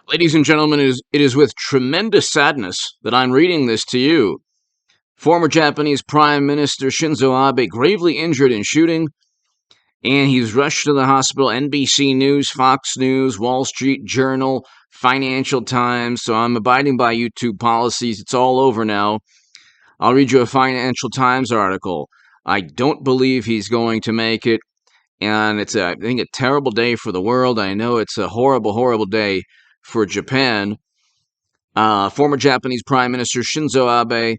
Ladies and gentlemen, it is with tremendous sadness that I'm reading this to you. Former Japanese Prime Minister Shinzo Abe gravely injured in shooting, and he's rushed to the hospital. NBC News, Fox News, Wall Street Journal, Financial Times. So I'm abiding by YouTube policies. It's all over now. I'll read you a Financial Times article. I don't believe he's going to make it, and it's I think a terrible day for the world. I know it's a horrible, horrible day for Japan. Former Japanese Prime Minister Shinzo Abe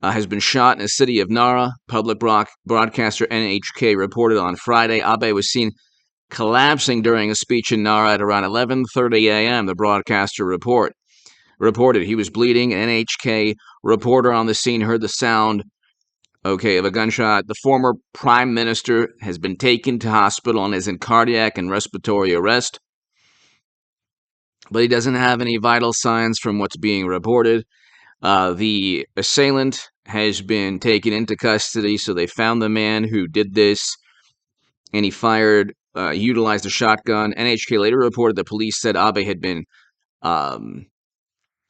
has been shot in the city of Nara. Public broadcaster NHK reported on Friday. Abe was seen collapsing during a speech in Nara at around 11:30 a.m., the broadcaster reported. He was bleeding. An NHK reporter on the scene heard the sound, of a gunshot. The former prime minister has been taken to hospital and is in cardiac and respiratory arrest, but he doesn't have any vital signs from what's being reported. The assailant has been taken into custody, so they found the man who did this, and he utilized a shotgun. NHK later reported that police said Abe had been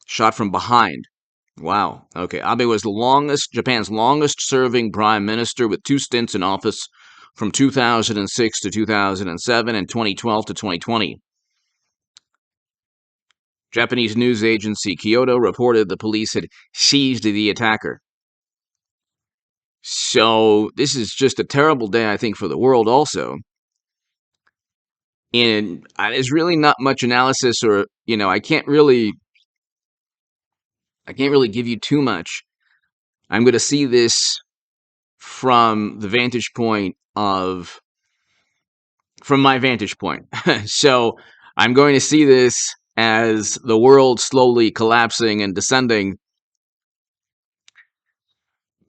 shot from behind. Wow. Okay. Abe was Japan's longest-serving prime minister with 2 stints in office from 2006 to 2007 and 2012 to 2020. Japanese news agency Kyodo reported the police had seized the attacker. So this is just a terrible day, I think, for the world also. And there's really not much analysis, or I can't really give you too much. I'm going to see this from my vantage point. So I'm going to see this as the world slowly collapsing and descending,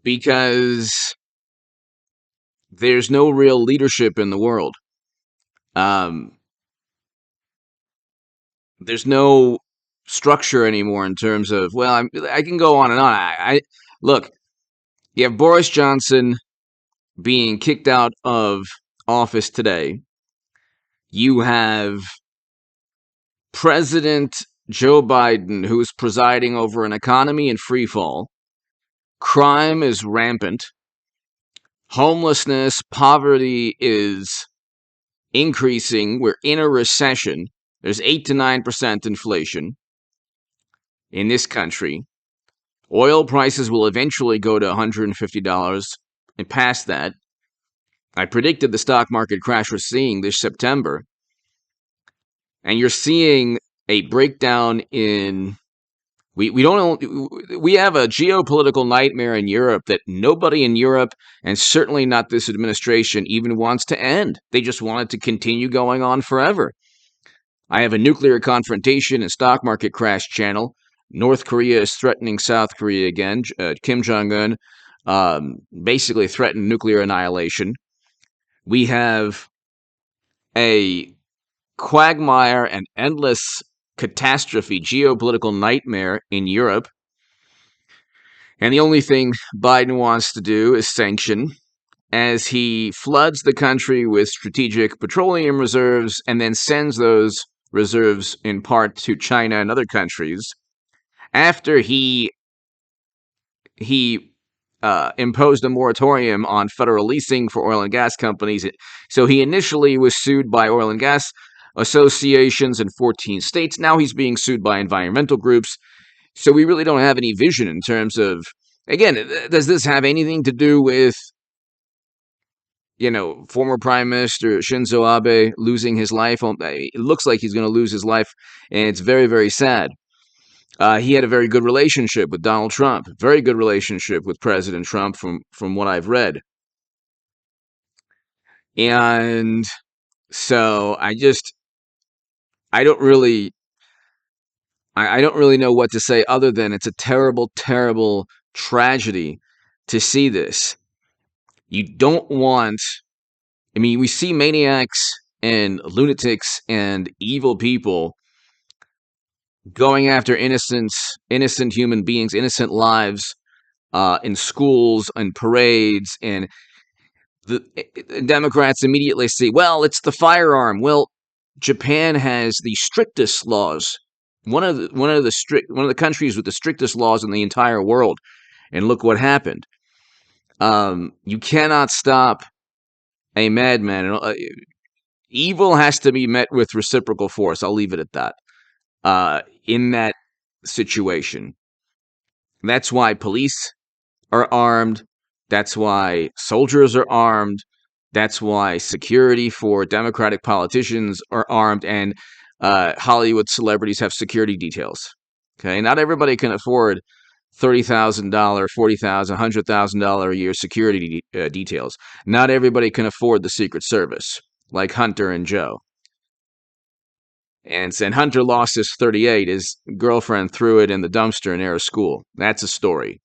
because there's no real leadership in the world. There's no structure anymore in terms of, I can go on and on. Look, you have Boris Johnson being kicked out of office today. You have President Joe Biden, who is presiding over an economy in free fall. Crime is rampant. Homelessness, poverty is increasing. We're in a recession. There's 8 to 9% inflation in this country. Oil prices will eventually go to $150 and past that. I predicted the stock market crash we're seeing this September. And you're seeing a breakdown in... We have a geopolitical nightmare in Europe that nobody in Europe, and certainly not this administration, even wants to end. They just want it to continue going on forever. I have a nuclear confrontation and stock market crash channel. North Korea is threatening South Korea again. Kim Jong-un basically threatened nuclear annihilation. We have a quagmire and endless catastrophe, geopolitical nightmare in Europe. And the only thing Biden wants to do is sanction, as he floods the country with strategic petroleum reserves and then sends those reserves in part to China and other countries. After he imposed a moratorium on federal leasing for oil and gas companies. So he initially was sued by oil and gas associations in 14 states. Now he's being sued by environmental groups. So we really don't have any vision in terms of, again, does this have anything to do with, former Prime Minister Shinzo Abe losing his life? It looks like he's going to lose his life, and it's very, very sad. He had a very good relationship with Donald Trump, very good relationship with President Trump from what I've read. And so I don't really know what to say other than it's a terrible, terrible tragedy to see this. You don't want... we see maniacs and lunatics and evil people going after innocent human beings, innocent lives, in schools and parades, and the Democrats immediately say, well, it's the firearm. Well, Japan has the strictest laws one of the countries with the strictest laws in the entire world, and look what happened. You cannot stop a madman. Evil has to be met with reciprocal force. I'll leave it at that. In that situation, that's why police are armed. That's why soldiers are armed. That's why security for Democratic politicians are armed, and Hollywood celebrities have security details. Okay, not everybody can afford $30,000, $40,000, $100,000 a year security details. Not everybody can afford the Secret Service, like Hunter and Joe. And Hunter lost his 38. His girlfriend threw it in the dumpster near a school. That's a story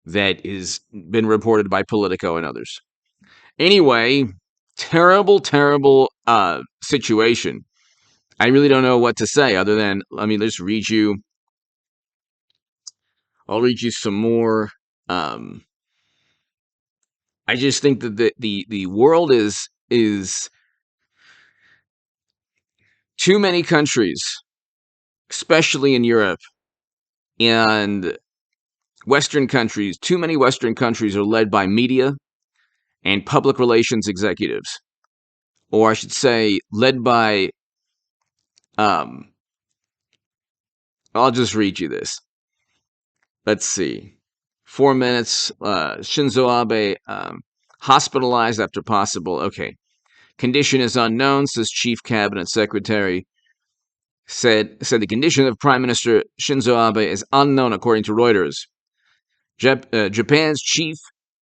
that has been reported by Politico and others. Anyway, terrible situation. I really don't know what to say other than, let me just read you. I'll read you some more. I just think that the world is too many countries, especially in Europe and Western countries, too many Western countries are led by media and public relations executives. Or I should say, led by, I'll just read you this. Let's see. 4 minutes. Shinzo Abe hospitalized after possible. Okay. Condition is unknown, says Chief Cabinet Secretary. Said the condition of Prime Minister Shinzo Abe is unknown, according to Reuters. Japan's Chief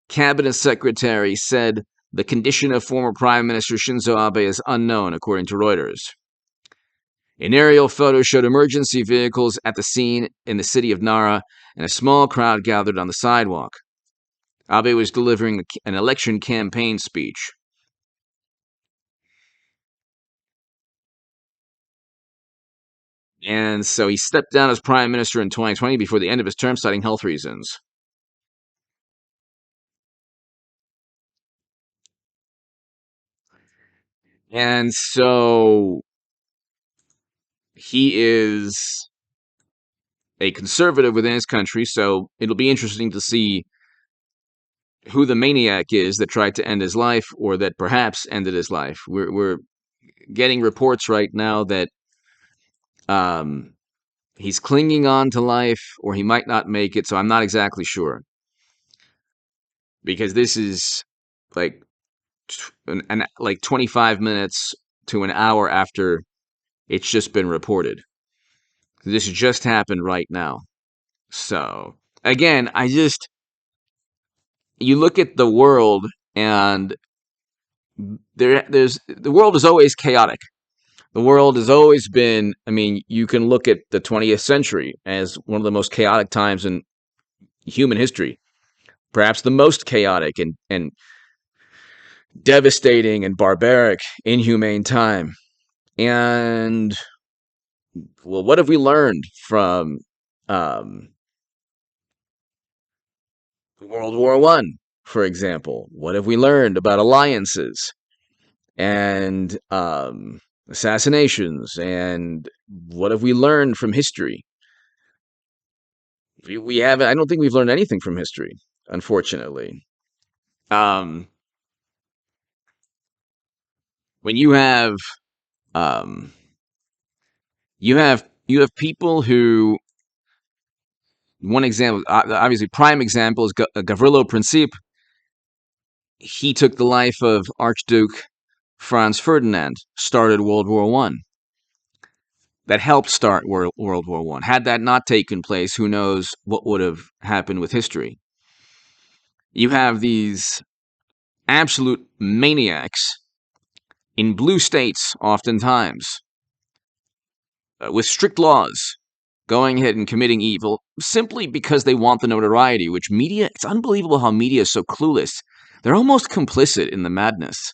Cabinet Secretary said the condition of former Prime Minister Shinzo Abe is unknown, according to Reuters. An aerial photo showed emergency vehicles at the scene in the city of Nara, and a small crowd gathered on the sidewalk. Abe was delivering an election campaign speech. And so he stepped down as prime minister in 2020 before the end of his term, citing health reasons. And so he is a conservative within his country, so it'll be interesting to see who the maniac is that tried to end his life or that perhaps ended his life. We're getting reports right now that he's clinging on to life, or he might not make it, so I'm not exactly sure. Because this is like 25 minutes to an hour after it's just been reported. This just happened right now. So, again, you look at the world, and the world is always chaotic. The world has always been, you can look at the 20th century as one of the most chaotic times in human history. Perhaps the most chaotic and devastating and barbaric, inhumane time. And, well, what have we learned from World War I, for example? What have we learned about alliances and assassinations? And what have we learned from history? We haven't. I don't think we've learned anything from history, unfortunately. When you have you have people who, one example, obviously prime example is Gavrilo Princip. He took the life of Archduke Franz Ferdinand, started World War I. That helped start World War I. Had that not taken place, who knows what would have happened with history. You have these absolute maniacs in blue states, oftentimes, with strict laws, going ahead and committing evil simply because they want the notoriety, which media, it's unbelievable how media is so clueless. They're almost complicit in the madness.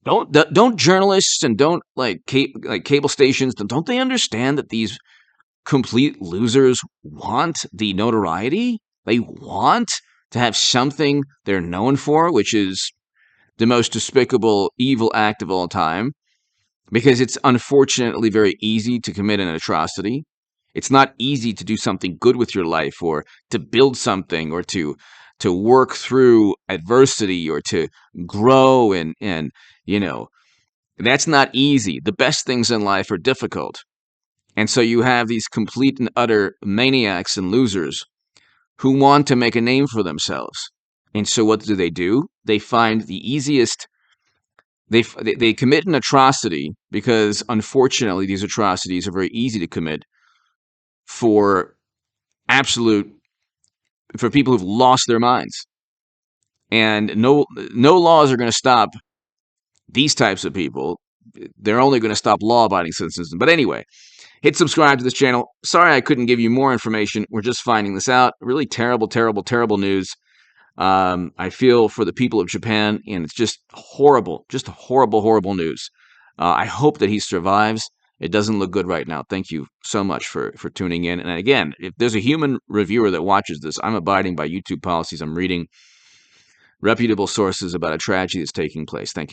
Don't journalists and don't cable stations, don't they understand that these complete losers want the notoriety? They want to have something they're known for, which is the most despicable, evil act of all time. because it's unfortunately very easy to commit an atrocity. It's not easy to do something good with your life, or to build something, or to work through adversity, or to grow, and that's not easy. The best things in life are difficult. And so you have these complete and utter maniacs and losers who want to make a name for themselves. And so what do? They find the easiest. They commit an atrocity because, unfortunately, these atrocities are very easy to commit for people who've lost their minds. And no laws are going to stop these types of people. They're only going to stop law-abiding citizens. But anyway, hit subscribe to this channel. Sorry I couldn't give you more information. We're just finding this out. Really terrible, terrible, terrible news. I feel for the people of Japan, and it's just horrible, horrible news. I hope that he survives. It doesn't look good right now. Thank you so much for tuning in. And again, if there's a human reviewer that watches this, I'm abiding by YouTube policies. I'm reading reputable sources about a tragedy that's taking place. Thank you.